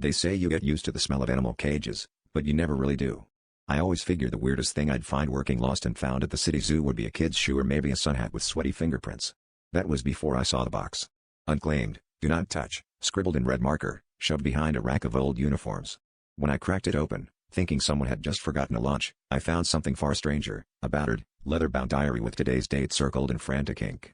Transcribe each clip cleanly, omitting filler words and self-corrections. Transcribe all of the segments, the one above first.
They say you get used to the smell of animal cages, but you never really do. I always figured the weirdest thing I'd find working lost and found at the city zoo would be a kid's shoe or maybe a sun hat with sweaty fingerprints. That was before I saw the box. Unclaimed, do not touch, scribbled in red marker, shoved behind a rack of old uniforms. When I cracked it open, thinking someone had just forgotten a lunch, I found something far stranger, a battered, leather-bound diary with today's date circled in frantic ink.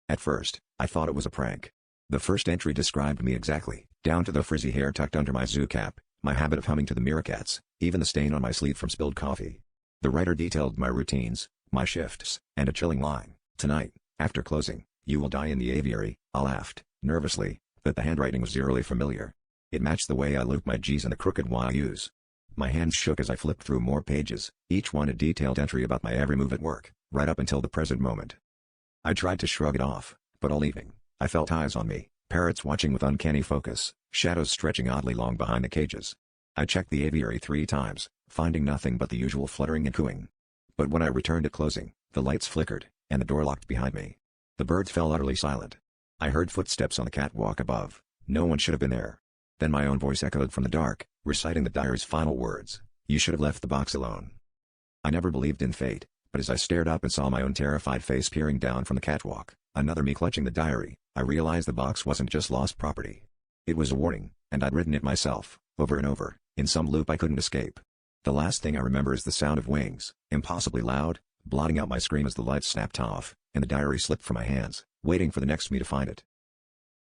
At first, I thought it was a prank. The first entry described me exactly, down to the frizzy hair tucked under my zoo cap, my habit of humming to the Meerkats, even the stain on my sleeve from spilled coffee. The writer detailed my routines, my shifts, and a chilling line: "Tonight, after closing, you will die in the aviary." I laughed, nervously, but the handwriting was eerily familiar. It matched the way I loop my G's and the crooked Y's. My hands shook as I flipped through more pages, each one a detailed entry about my every move at work, right up until the present moment. I tried to shrug it off, but all evening, I felt eyes on me, parrots watching with uncanny focus, shadows stretching oddly long behind the cages. I checked the aviary 3 times, finding nothing but the usual fluttering and cooing. But when I returned at closing, the lights flickered, and the door locked behind me. The birds fell utterly silent. I heard footsteps on the catwalk above. No one should have been there. Then my own voice echoed from the dark, reciting the diary's final words: "You should have left the box alone." I never believed in fate, but as I stared up and saw my own terrified face peering down from the catwalk, another me clutching the diary, I realized the box wasn't just lost property. It was a warning, and I'd written it myself, over and over, in some loop I couldn't escape. The last thing I remember is the sound of wings, impossibly loud, blotting out my scream as the lights snapped off, and the diary slipped from my hands, waiting for the next me to find it.